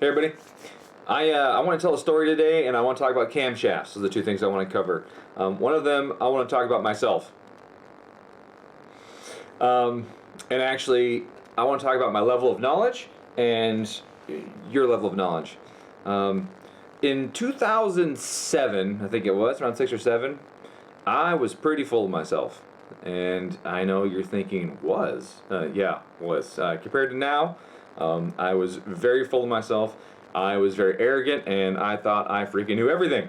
Hey everybody, I want to tell a story today, and I want to talk about camshafts. Those are the two things I want to cover. One of them, I want to talk about myself. And actually, I want to talk about my level of knowledge and your level of knowledge. In 2007, I think it was, around 6 or 7, I was pretty full of myself. And I know you're thinking, was? Yeah, was. Compared to now, I was very full of myself. I was very arrogant, and I thought I freaking knew everything.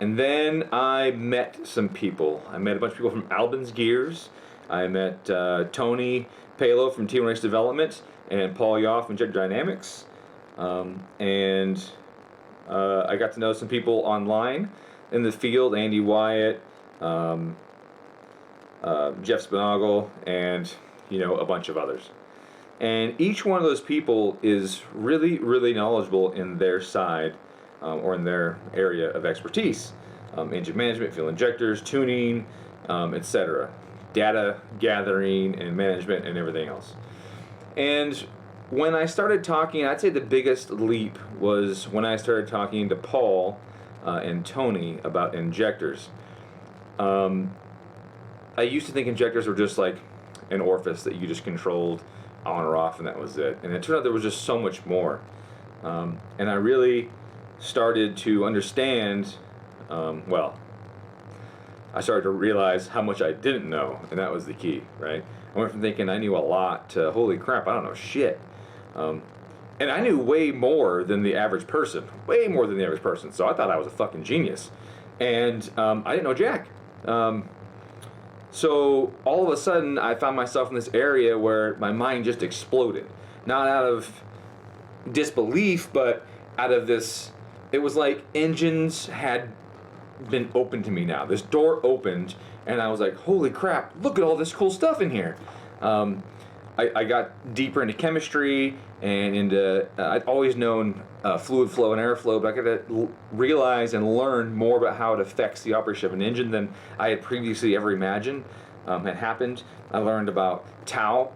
And then I met some people. I met a bunch of people from Albin's Gears. I met Tony Palo from Team Race Development and Paul Yaw from GetaDomTune. I got to know some people online in the field, Andy Wyatt, Jeff Spinagle, and a bunch of others. And each one of those people is really, really knowledgeable in their side or in their area of expertise. Engine management, fuel injectors, tuning, etc. Data gathering and management and everything else. And when I started talking, I'd say the biggest leap was when I started talking to Paul and Tony about injectors. I used to think injectors were just like an orifice that you just controlled on or off, and that was it. And it turned out there was just so much more. And I really started to understand, I started to realize how much I didn't know, and that was the key, right? I went from thinking I knew a lot to, holy crap, I don't know shit. And I knew way more than the average person, way more than the average person. So I thought I was a fucking genius. And I didn't know jack. So all of a sudden, I found myself in this area where my mind just exploded. Not out of disbelief, but out of this, it was like engines had been opened to me now. This door opened, and I was like, holy crap, look at all this cool stuff in here. I got deeper into chemistry and into, I'd always known fluid flow and airflow, but I got to realize and learn more about how it affects the operation of an engine than I had previously ever imagined had happened. I learned about tau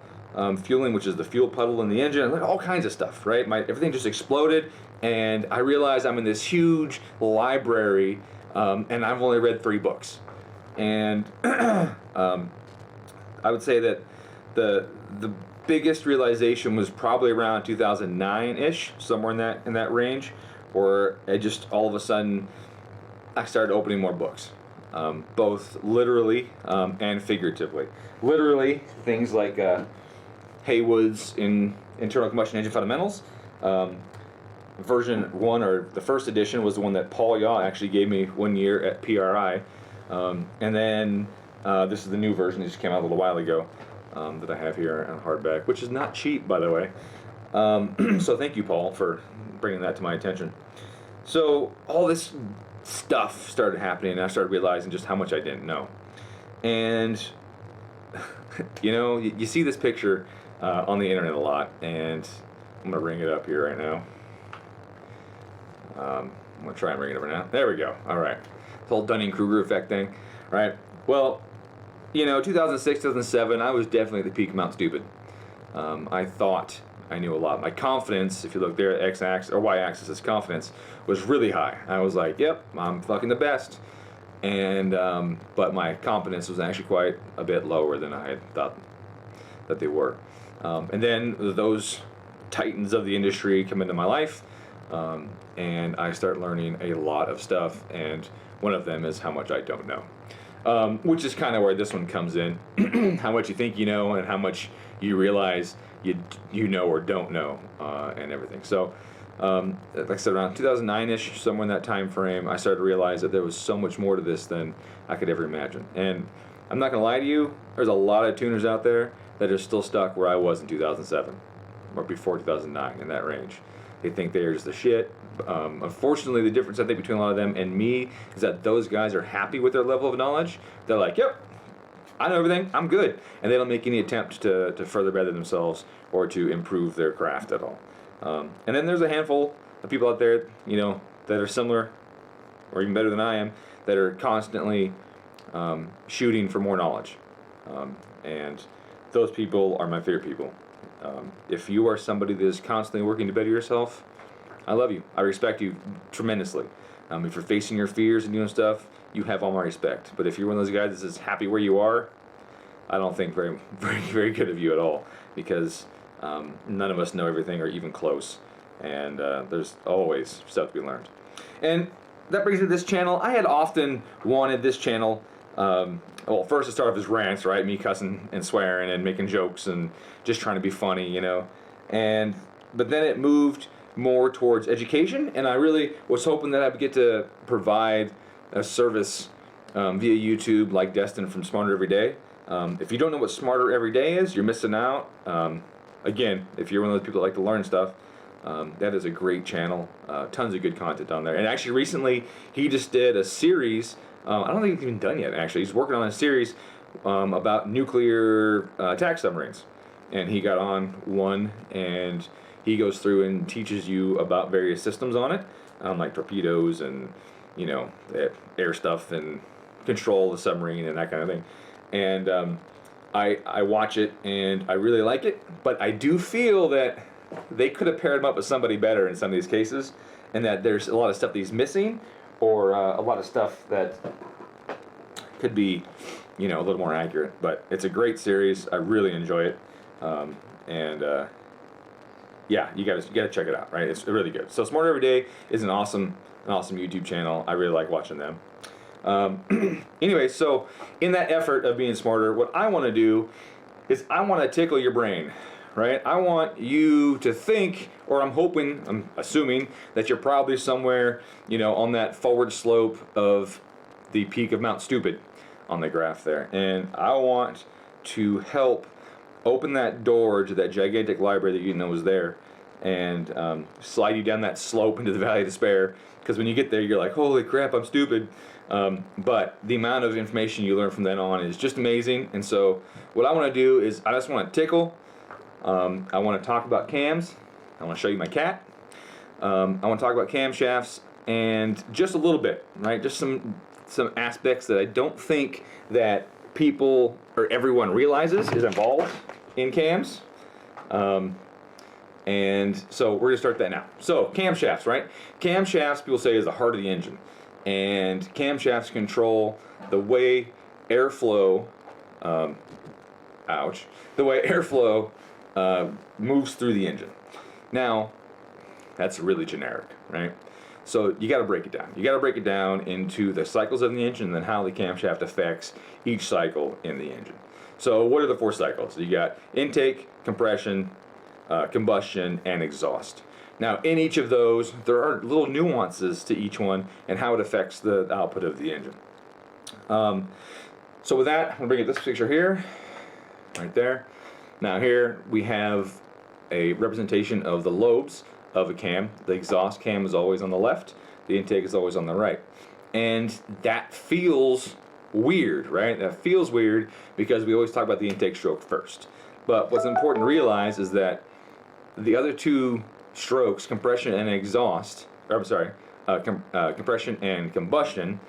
fueling, which is the fuel puddle in the engine. I learned all kinds of stuff, right? Everything just exploded, and I realized I'm in this huge library, and I've only read 3 books. And I would say that the biggest realization was probably around 2009-ish, somewhere in that range, where I just all of a sudden I started opening more books, both literally and figuratively. Literally, things like Haywood's in Internal Combustion Engine Fundamentals. Version 1, or the first edition, was the one that Paul Yaw actually gave me one year at PRI. And then this is the new version that just came out a little while ago. That I have here on hardback, which is not cheap, by the way. So thank you, Paul, for bringing that to my attention. So all this stuff started happening, and I started realizing just how much I didn't know. And you see this picture on the internet a lot, and I'm gonna bring it up here right now. I'm gonna try and bring it over now. There we go. All right, this whole Dunning-Kruger effect thing, right? Well, 2006, 2007, I was definitely at the peak of Mount Stupid. I thought I knew a lot. My confidence, if you look there at x-axis or y-axis, is confidence, was really high. I was like, yep, I'm fucking the best. And but my confidence was actually quite a bit lower than I had thought that they were. And then those titans of the industry come into my life, and I start learning a lot of stuff. And one of them is how much I don't know. Which is kind of where this one comes in. How much you think you know and how much you realize you know or don't know, and everything. So, like I said, around 2009-ish, somewhere in that time frame, I started to realize that there was so much more to this than I could ever imagine. And I'm not going to lie to you, there's a lot of tuners out there that are still stuck where I was in 2007, or before 2009, in that range. They think they're just the shit. Unfortunately, the difference I think between a lot of them and me is that those guys are happy with their level of knowledge. They're like, yep, I know everything, I'm good. And they don't make any attempt to further better themselves or to improve their craft at all. And then there's a handful of people out there, that are similar or even better than I am, that are constantly shooting for more knowledge. And those people are my favorite people. If you are somebody that is constantly working to better yourself, I love you. I respect you tremendously. If you're facing your fears and doing stuff, you have all my respect. But if you're one of those guys that's just happy where you are, I don't think very good of you at all, because none of us know everything or even close, and there's always stuff to be learned. And that brings me to this channel. I had often wanted this channel, well, first to start off as rants, right? Me cussing and swearing and making jokes and just trying to be funny, you know. But then it moved more towards education, and I really was hoping that I would get to provide a service via YouTube like Destin from Smarter Every Day. If you don't know what Smarter Every Day is, you're missing out. Again, if you're one of those people that like to learn stuff, that is a great channel. Tons of good content on there. And actually recently, he just did a series, I don't think it's even done yet actually, he's working on a series about nuclear attack submarines. And he got on one, and he goes through and teaches you about various systems on it, like torpedoes and, you know, air stuff and control the submarine and that kind of thing. And I watch it and I really like it, but I do feel that they could have paired him up with somebody better in some of these cases, and that there's a lot of stuff that he's missing, or a lot of stuff that could be, you know, a little more accurate. But it's a great series. I really enjoy it, yeah, you gotta check it out. Right, it's really good. So Smarter Every Day is an awesome YouTube channel. I really like watching them. Anyway, so in that effort of being smarter, what I want to do is I want to tickle your brain, right? I want you to think, or I'm assuming that you're probably somewhere, you know, on that forward slope of the peak of Mount Stupid on the graph there. And I want to help open that door to that gigantic library that you know is there, and slide you down that slope into the Valley of Despair, because when you get there, you're like, holy crap, I'm stupid. But the amount of information you learn from then on is just amazing. And so what I want to do is I just want to tickle. I want to talk about cams. I want to show you my cat. I want to talk about camshafts and just a little bit, right? Just some aspects that I don't think that people or everyone realizes is involved in cams. And so we're going to start that now. So camshafts, right? Camshafts, people say, is the heart of the engine. And camshafts control the way airflow, the way airflow moves through the engine. Now, that's really generic, right? So you got to break it down. You got to break it down into the cycles of the engine, and then how the camshaft affects each cycle in the engine. So what are the 4 cycles? You got intake, compression, combustion, and exhaust. Now, in each of those, there are little nuances to each one and how it affects the output of the engine. So with that, I'm going to bring up this picture here, right there. Now here we have a representation of the lobes of a cam. The exhaust cam is always on the left, the intake is always on the right. And that feels weird, right? That feels weird because we always talk about the intake stroke first. But what's important to realize is that the other 2 strokes, compression and exhaust, or I'm sorry, compression and combustion,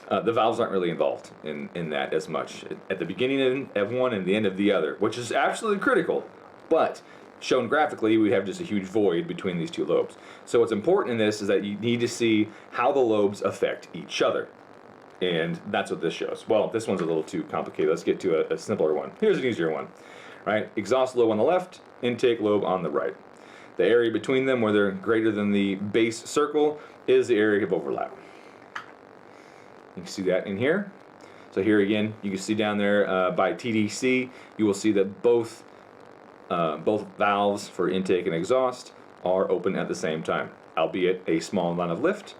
the valves aren't really involved in that as much at the beginning of one and the end of the other, which is absolutely critical. But shown graphically, we have just a huge void between these 2 lobes. So what's important in this is that you need to see how the lobes affect each other. And that's what this shows. Well, this one's a little too complicated. Let's get to a simpler one. Here's an easier one, right? Exhaust lobe on the left, intake lobe on the right. The area between them, where they're greater than the base circle, is the area of overlap. You can see that in here. So here again, you can see down there by TDC, you will see that both valves for intake and exhaust are open at the same time, albeit a small amount of lift,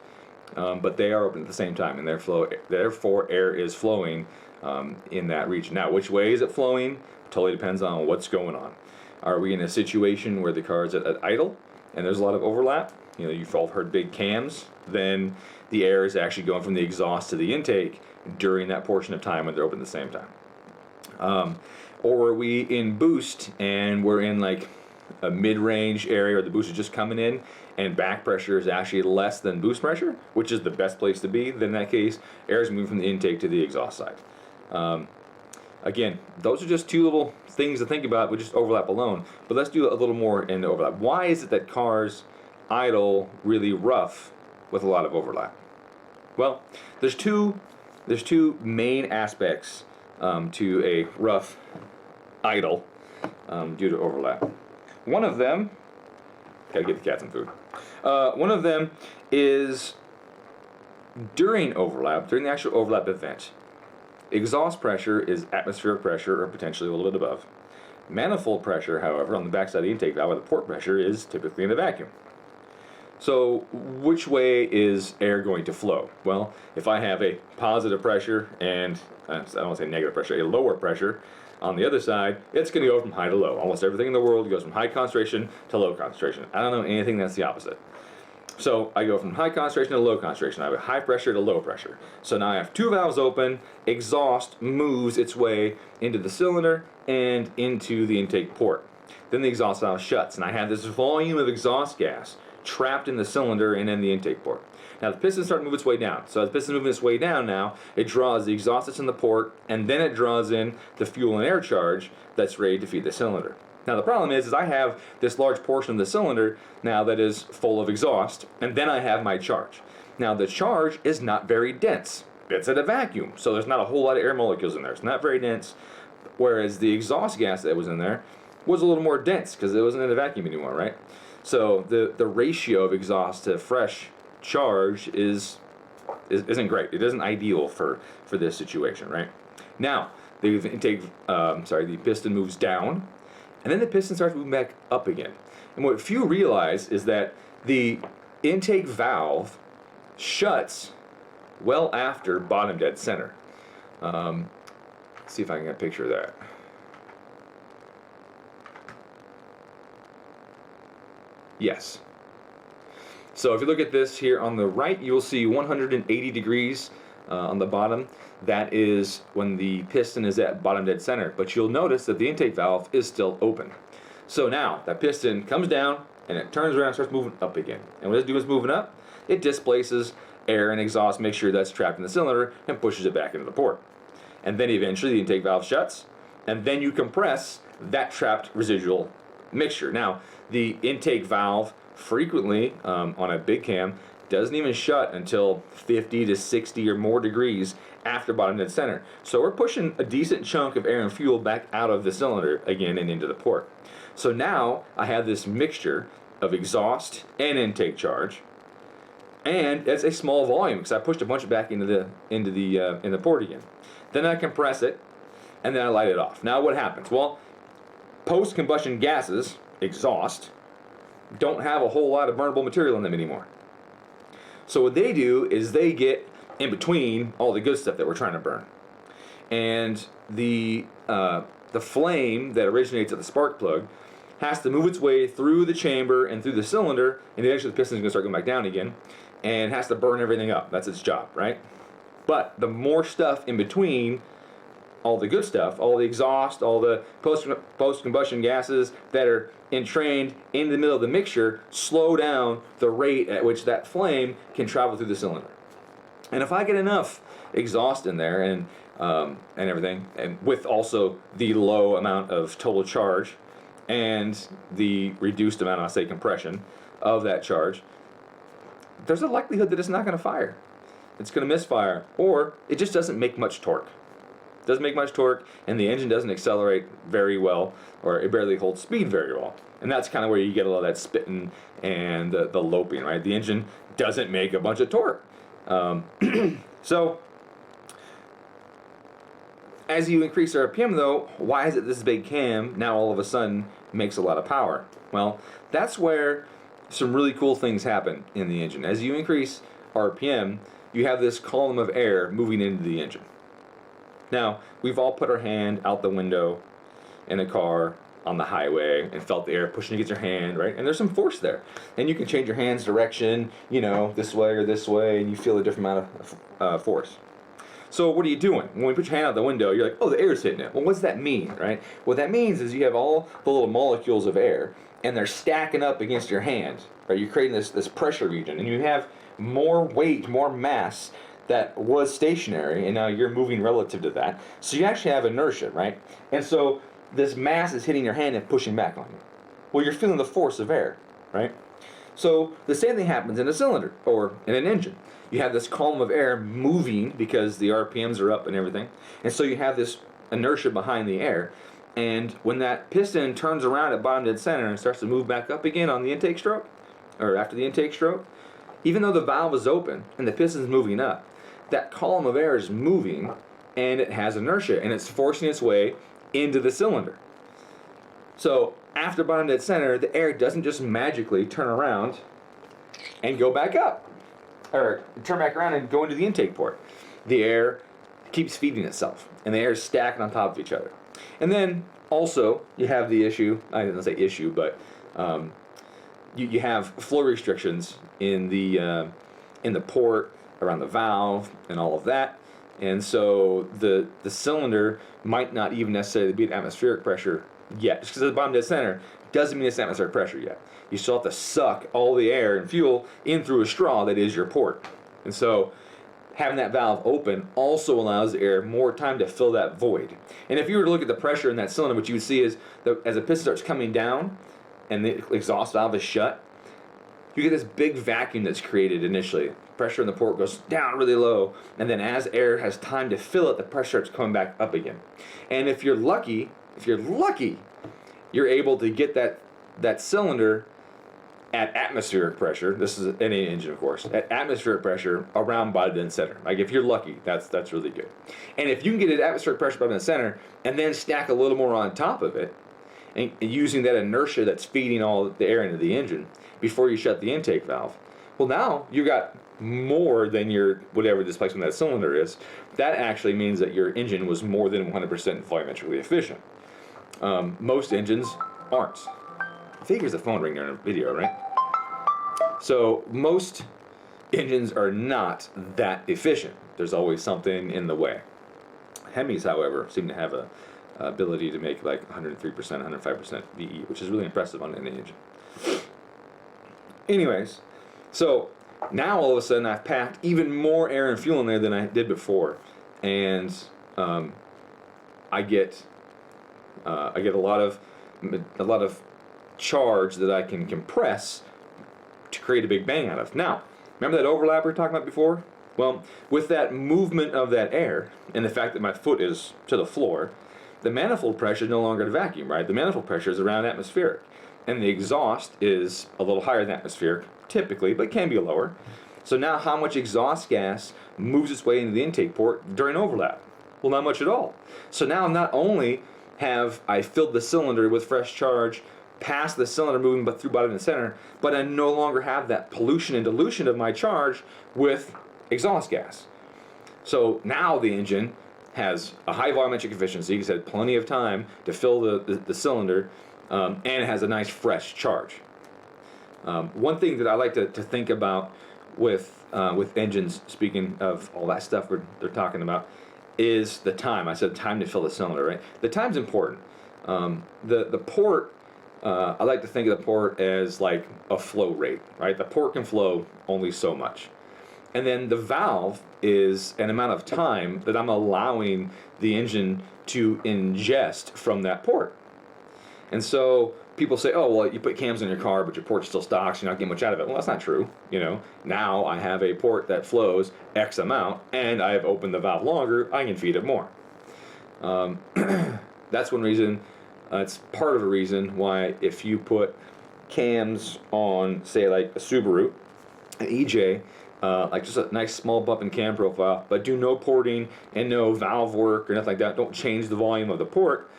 but they are open at the same time, and therefore air is flowing in that region. Now, which way is it flowing? Totally depends on what's going on. Are we in a situation where the car is at idle and there's a lot of overlap? You know, you've all heard big cams. Then the air is actually going from the exhaust to the intake during that portion of time when they're open at the same time. Or are we in boost and we're in like a mid-range area, or the boost is just coming in and back pressure is actually less than boost pressure, which is the best place to be? Then in that case, air is moving from the intake to the exhaust side. Again, those are just two little things to think about with just overlap alone. But let's do a little more in overlap. Why is it that cars idle really rough with a lot of overlap? Well, there's two main aspects to a rough idle due to overlap. One of them, gotta get the cat some food. One of them is during overlap, during the actual overlap event. Exhaust pressure is atmospheric pressure or potentially a little bit above. Manifold pressure, however, on the backside of the intake valve, where the port pressure is typically in a vacuum. So which way is air going to flow? Well, if I have a positive pressure and, I don't want to say negative pressure, a lower pressure on the other side, it's going to go from high to low. Almost everything in the world goes from high concentration to low concentration. I don't know anything that's the opposite. So I go from high concentration to low concentration. I have a high pressure to low pressure. So now I have two valves open, exhaust moves its way into the cylinder and into the intake port. Then the exhaust valve shuts, and I have this volume of exhaust gas trapped in the cylinder and in the intake port. Now the piston starts to move its way down. So as the piston moving its way down now, it draws the exhaust that's in the port, and then it draws in the fuel and air charge that's ready to feed the cylinder. Now the problem is I have this large portion of the cylinder now that is full of exhaust, and then I have my charge. Now the charge is not very dense. It's at a vacuum, so there's not a whole lot of air molecules in there. It's not very dense, whereas the exhaust gas that was in there was a little more dense because it wasn't in a vacuum anymore, right? So the ratio of exhaust to fresh charge isn't great. It isn't ideal for this situation, right? Now the piston moves down, and then the piston starts moving back up again. And what few realize is that the intake valve shuts well after bottom dead center. Let's see if I can get a picture of that. Yes. So if you look at this here on the right, you'll see 180 degrees on the bottom. That is when the piston is at bottom dead center. But you'll notice that the intake valve is still open. So now that piston comes down and it turns around and starts moving up again. And what it's doing is moving up. It displaces air and exhaust mixture that's trapped in the cylinder and pushes it back into the port. And then eventually the intake valve shuts, and then you compress that trapped residual mixture. Now, the intake valve frequently on a big cam doesn't even shut until 50 to 60 or more degrees after bottom dead center. So we're pushing a decent chunk of air and fuel back out of the cylinder again and into the port. So now I have this mixture of exhaust and intake charge, and it's a small volume because I pushed a bunch back into the port again. Then I compress it, and then I light it off. Now what happens? Well, post-combustion gases, exhaust, don't have a whole lot of burnable material in them anymore. So what they do is they get in between all the good stuff that we're trying to burn. And the flame that originates at the spark plug has to move its way through the chamber and through the cylinder, and eventually the piston's going to start going back down again, and has to burn everything up. That's its job, right? But the more stuff in between, all the good stuff, all the exhaust, all the post-combustion gases that are entrained in the middle of the mixture, slow down the rate at which that flame can travel through the cylinder. And if I get enough exhaust in there and everything, and with also the low amount of total charge and the reduced amount, I'll say, compression of that charge, there's a likelihood that it's not going to fire. It's going to misfire, or it just doesn't make much torque. Doesn't make much torque, and the engine doesn't accelerate very well, or it barely holds speed very well. And that's kind of where you get a lot of that spitting and the loping, right? The engine doesn't make a bunch of torque. So, as you increase RPM though, why is it this big cam now all of a sudden makes a lot of power? Well, that's where some really cool things happen in the engine. As you increase RPM, you have this column of air moving into the engine. Now, we've all put our hand out the window in a car on the highway and felt the air pushing against your hand, right? And there's some force there. And you can change your hand's direction, you know, this way or this way, and you feel a different amount of force. So what are you doing? When you put your hand out the window, you're like, oh, the air's hitting it. Well, what does that mean, right? What that means is you have all the little molecules of air, and they're stacking up against your hand, right? You're creating this pressure region, and you have more weight, more mass that was stationary, and now you're moving relative to that. So you actually have inertia, right? And so this mass is hitting your hand and pushing back on you. Well, you're feeling the force of air, right? So the same thing happens in a cylinder or in an engine. You have this column of air moving because the RPMs are up and everything. And so you have this inertia behind the air. And when that piston turns around at bottom dead center and starts to move back up again on the intake stroke, or after the intake stroke, even though the valve is open and the piston's moving up, that column of air is moving and it has inertia and it's forcing its way into the cylinder. So after bottom dead center, the air doesn't just magically turn around and go back up, or turn back around and go into the intake port. The air keeps feeding itself, and the air is stacking on top of each other. And then also you have the issue, I didn't say issue, but you have flow restrictions in the port, around the valve, and all of that. And so the cylinder might not even necessarily be at atmospheric pressure yet. Just because at the bottom dead center doesn't mean it's atmospheric pressure yet. You still have to suck all the air and fuel in through a straw that is your port. And so having that valve open also allows the air more time to fill that void. And if you were to look at the pressure in that cylinder, what you would see is that as the piston starts coming down and the exhaust valve is shut, you get this big vacuum that's created initially. Pressure in the port goes down really low, and then as air has time to fill it, the pressure starts coming back up again. And if you're lucky, you're able to get that cylinder at atmospheric pressure. This is any engine, of course, at atmospheric pressure around bottom dead center. Like if you're lucky, that's really good. And if you can get it at atmospheric pressure bottom dead center and then stack a little more on top of it, and using that inertia that's feeding all the air into the engine before you shut the intake valve, well, now you got more than your whatever displacement that cylinder is. That actually means that your engine was more than 100% volumetrically efficient. Most engines aren't. I think there's a phone ring during a video, right? So most engines are not that efficient. There's always something in the way. Hemis, however, seem to have a ability to make like 103%, 105% VE, which is really impressive on any engine. Anyways, so now all of a sudden I've packed even more air and fuel in there than I did before, and I get a lot of charge that I can compress to create a big bang out of. Now, remember that overlap we were talking about before? Well, with that movement of that air and the fact that my foot is to the floor, the manifold pressure is no longer a vacuum, right? The manifold pressure is around atmospheric, and the exhaust is a little higher than atmospheric, typically, but can be lower. So now how much exhaust gas moves its way into the intake port during overlap? Well, not much at all. So now not only have I filled the cylinder with fresh charge past the cylinder moving but through bottom and center, but I no longer have that pollution and dilution of my charge with exhaust gas. So now the engine has a high volumetric efficiency, because it had plenty of time to fill the cylinder, and it has a nice fresh charge. One thing that I like to think about with engines, speaking of all that stuff they're talking about, is the time. I said time to fill the cylinder, right? The time's important. The port, I like to think of the port as like a flow rate, right? The port can flow only so much. And then the valve is an amount of time that I'm allowing the engine to ingest from that port. And so people say, oh, well, you put cams in your car, but your port's still stock, so you're not getting much out of it. Well, that's not true. You know, now I have a port that flows X amount, and I've opened the valve longer, I can feed it more. That's one reason. It's part of a reason why if you put cams on, say, like a Subaru, an EJ, like just a nice small bump in cam profile, but do no porting and no valve work or nothing like that, don't change the volume of the port,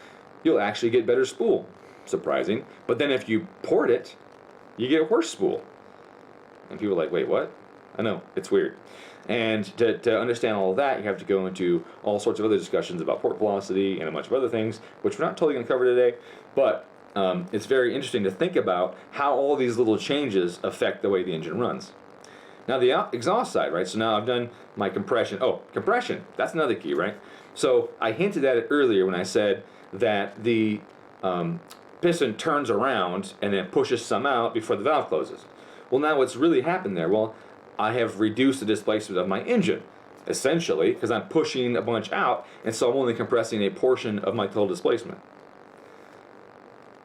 you'll actually get better spool. Surprising. But then if you port it, you get worse spool. And people are like, wait, what? I know, it's weird. And to understand all of that, you have to go into all sorts of other discussions about port velocity and a bunch of other things, which we're not totally going to cover today, but it's very interesting to think about how all these little changes affect the way the engine runs. Now the exhaust side, right? So now I've done my compression. Oh, compression, that's another key, right? So I hinted at it earlier when I said that the piston turns around and then pushes some out before the valve closes. Well, now what's really happened there? Well, I have reduced the displacement of my engine. essentially, because I'm pushing a bunch out, and so I'm only compressing a portion of my total displacement.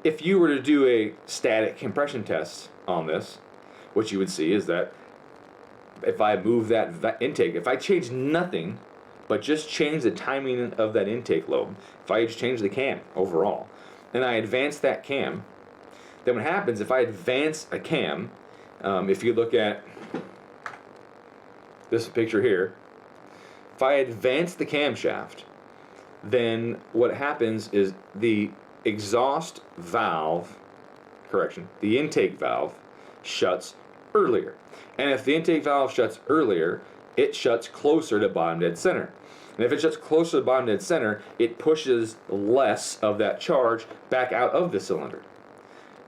If you were to do a static compression test on this, what you would see is that if I move that intake, if I change nothing, but just change the timing of that intake lobe, if I just change the cam overall, and I advance that cam, then what happens if I advance a cam, if you look at this picture here, if I advance the camshaft, then what happens is the exhaust valve, the intake valve shuts earlier. And if the intake valve shuts earlier, it shuts closer to bottom dead center. And if it shuts closer to bottom dead center, it pushes less of that charge back out of the cylinder.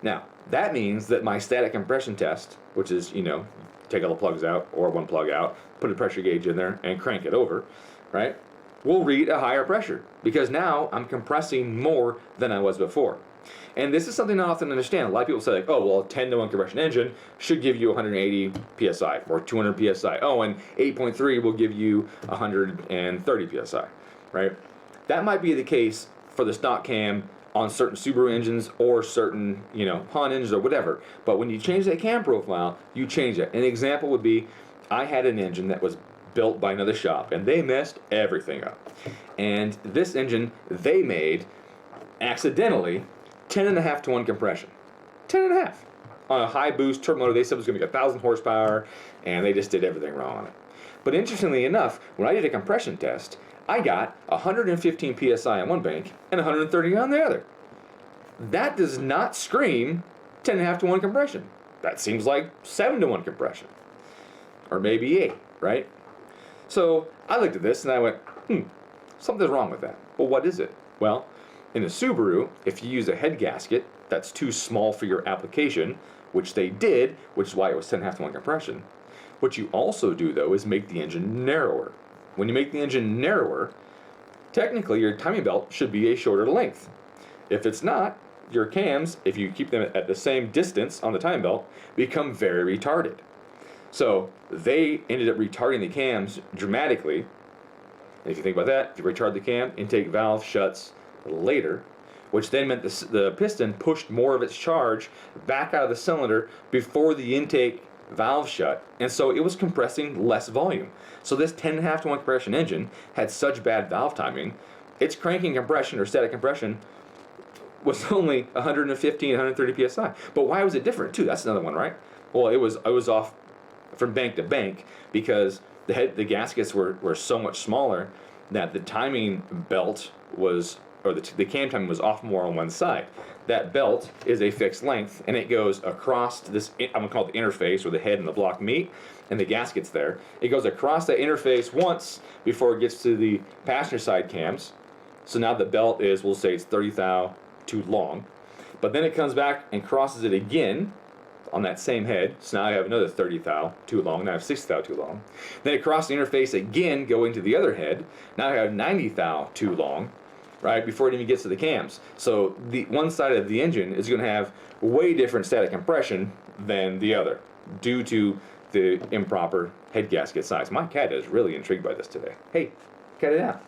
Now, that means that my static compression test, which is, take all the plugs out or one plug out, put a pressure gauge in there and crank it over, right, will read a higher pressure because now I'm compressing more than I was before. And this is something I often understand. A lot of people say, like, oh, well, a 10-to-1 compression engine should give you 180 psi or 200 psi. Oh, and 8.3 will give you 130 psi, right? That might be the case for the stock cam on certain Subaru engines or certain, Honda engines or whatever. But when you change that cam profile, you change it. An example would be, I had an engine that was built by another shop, and they messed everything up. And this engine they made accidentally 10.5 to 1 compression. 10.5 on a high boost turbo motor. They said it was going to be 1,000 horsepower, and they just did everything wrong on it. But interestingly enough, when I did a compression test, I got 115 psi on one bank and 130 on the other. That does not scream 10.5 to 1 compression. That seems like 7 to 1 compression, or maybe 8, right? So I looked at this and I went, something's wrong with that. Well, what is it? Well, in a Subaru, if you use a head gasket that's too small for your application, which they did, which is why it was 10.5 to 1 compression, what you also do, though, is make the engine narrower. When you make the engine narrower, technically your timing belt should be a shorter length. If it's not, your cams, if you keep them at the same distance on the timing belt, become very retarded. So they ended up retarding the cams dramatically. And if you think about that, if you retard the cam, intake valve shuts later, which then meant the piston pushed more of its charge back out of the cylinder before the intake valve shut, and so it was compressing less volume. So this 10.5 to 1 compression engine had such bad valve timing, its cranking compression or static compression was only 115, 130 psi. But why was it different too? That's another one, right? Well, I was off from bank to bank because the gaskets were so much smaller that the timing belt was, or the cam timing was off more on one side. That belt is a fixed length, and it goes across this, I'm going to call it the interface, where the head and the block meet, and the gasket's there. It goes across that interface once before it gets to the passenger side cams. So now the belt is, we'll say it's 30 thou too long. But then it comes back and crosses it again on that same head. So now I have another 30 thou too long. Now I have 60 thou too long. Then it crosses the interface again, going to the other head. Now I have 90 thou too long, right, before it even gets to the cams. So the one side of the engine is going to have way different static compression than the other due to the improper head gasket size. My cat is really intrigued by this today. Hey, cat it out.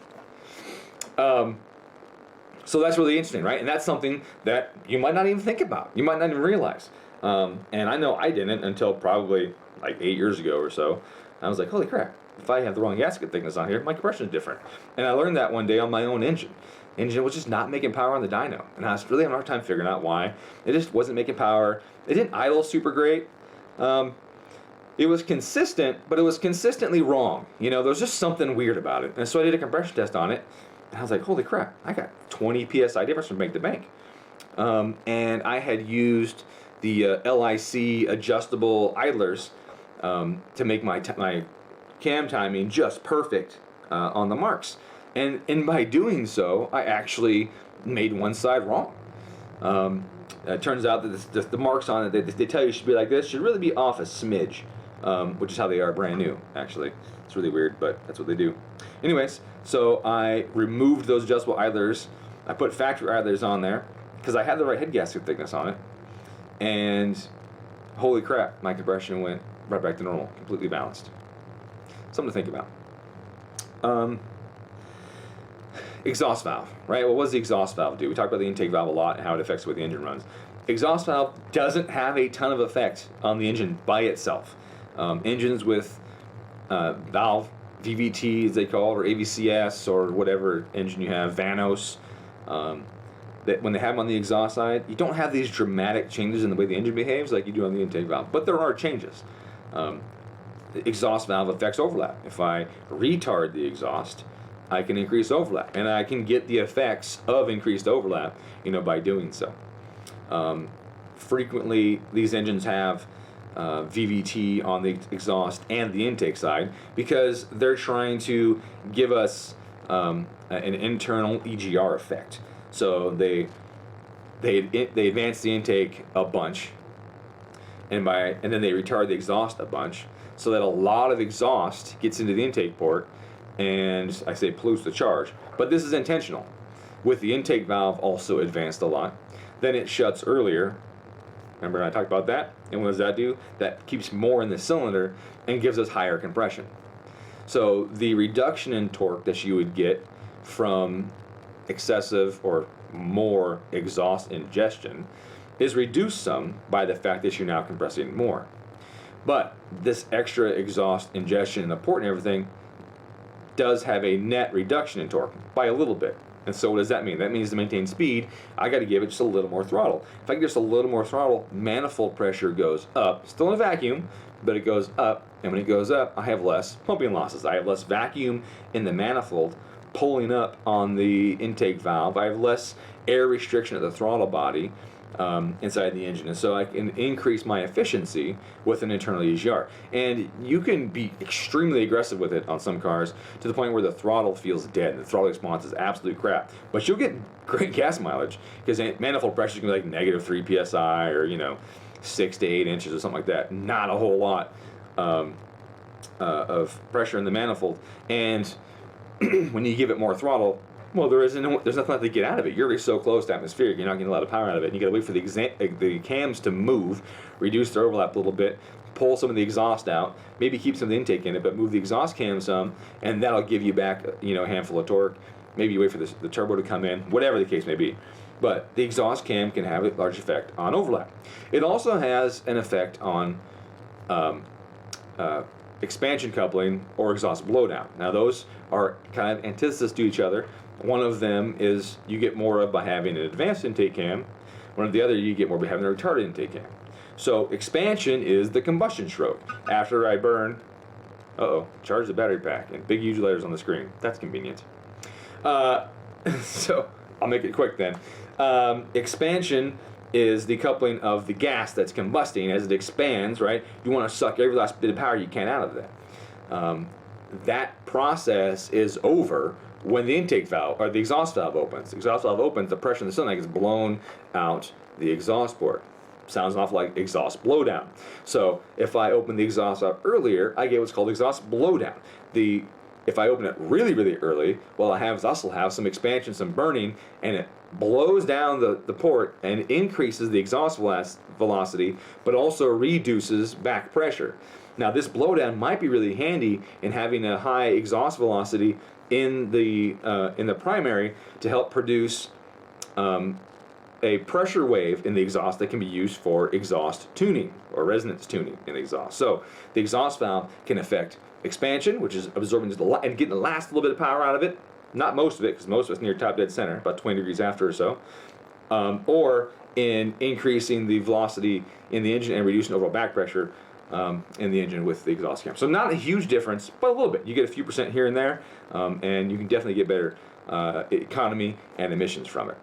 So that's really interesting, right? And that's something that you might not even think about. You might not even realize. And I know I didn't until probably like 8 years ago or so. I was like, holy crap, if I have the wrong gasket thickness on here, my compression is different. And I learned that one day on my own engine. Engine was just not making power on the dyno. And I was really having a hard time figuring out why. It just wasn't making power. It didn't idle super great. It was consistent, but it was consistently wrong. You know, there was just something weird about it. And so I did a compression test on it. And I was like, holy crap, I got 20 psi difference from bank to bank. And I had used the LIC adjustable idlers to make my cam timing just perfect on the marks. And by doing so, I actually made one side wrong. It turns out that the marks on it, they tell you should be like this, should really be off a smidge, which is how they are brand new, actually. It's really weird, but that's what they do. Anyways, so I removed those adjustable idlers. I put factory idlers on there because I had the right head gasket thickness on it. And holy crap, my compression went right back to normal, completely balanced. Something to think about. Exhaust valve, right? Well, what does the exhaust valve do? We talk about the intake valve a lot and how it affects the way the engine runs. Exhaust valve doesn't have a ton of effect on the engine by itself. Engines with valve, VVT as they call it, or AVCS, or whatever engine you have, Vanos, that when they have them on the exhaust side, you don't have these dramatic changes in the way the engine behaves like you do on the intake valve, but there are changes. The exhaust valve affects overlap. If I retard the exhaust, I can increase overlap, and I can get the effects of increased overlap, by doing so. Frequently, these engines have VVT on the exhaust and the intake side because they're trying to give us an internal EGR effect. So they advance the intake a bunch, and then they retard the exhaust a bunch, so that a lot of exhaust gets into the intake port, and I say pollutes the charge. But this is intentional. With the intake valve also advanced a lot, then it shuts earlier. Remember I talked about that? And what does that do? That keeps more in the cylinder and gives us higher compression. So the reduction in torque that you would get from excessive or more exhaust ingestion is reduced some by the fact that you're now compressing more. But this extra exhaust ingestion in the port and everything does have a net reduction in torque by a little bit. And so what does that mean? That means to maintain speed, I got to give it just a little more throttle. If I get just a little more throttle, manifold pressure goes up, still in a vacuum, but it goes up, and when it goes up, I have less pumping losses. I have less vacuum in the manifold pulling up on the intake valve. I have less air restriction at the throttle body inside the engine, and so I can increase my efficiency with an internal EGR. And you can be extremely aggressive with it on some cars to the point where the throttle feels dead. The throttle response is absolute crap, but you'll get great gas mileage because manifold pressure is going to be like -3 psi or 6 to 8 inches or something like that. Not a whole lot of pressure in the manifold, and when you give it more throttle, well, there's nothing left to get out of it. You're already so close to atmospheric, you're not getting a lot of power out of it. And you got to wait for the cams to move, reduce their overlap a little bit, pull some of the exhaust out, maybe keep some of the intake in it, but move the exhaust cam some, and that'll give you back a handful of torque. Maybe you wait for the turbo to come in, whatever the case may be. But the exhaust cam can have a large effect on overlap. It also has an effect on expansion coupling or exhaust blowdown. Now those are kind of antithesis to each other. One of them is you get more of by having an advanced intake cam. One of the other you get more by having a retarded intake cam. So expansion is the combustion stroke. After I burn, charge the battery pack, and big huge letters on the screen. That's convenient. So I'll make it quick then. Expansion is the coupling of the gas that's combusting as it expands, right? You want to suck every last bit of power you can out of that. That process is over when the intake valve or the exhaust valve opens. The exhaust valve opens, the pressure in the cylinder gets blown out the exhaust port. Sounds an awful like exhaust blowdown. So if I open the exhaust valve earlier, I get what's called exhaust blowdown. If I open it really, really early, what I also have some expansion, some burning, and it blows down the port and increases the exhaust velocity, but also reduces back pressure. Now this blowdown might be really handy in having a high exhaust velocity in the primary to help produce a pressure wave in the exhaust that can be used for exhaust tuning or resonance tuning in the exhaust. So the exhaust valve can affect expansion, which is absorbing just and getting the last little bit of power out of it. Not most of it, because most of it's near top dead center, about 20 degrees after or so. Or in increasing the velocity in the engine and reducing overall back pressure in the engine with the exhaust cam. So not a huge difference, but a little bit. You get a few percent here and there, and you can definitely get better economy and emissions from it.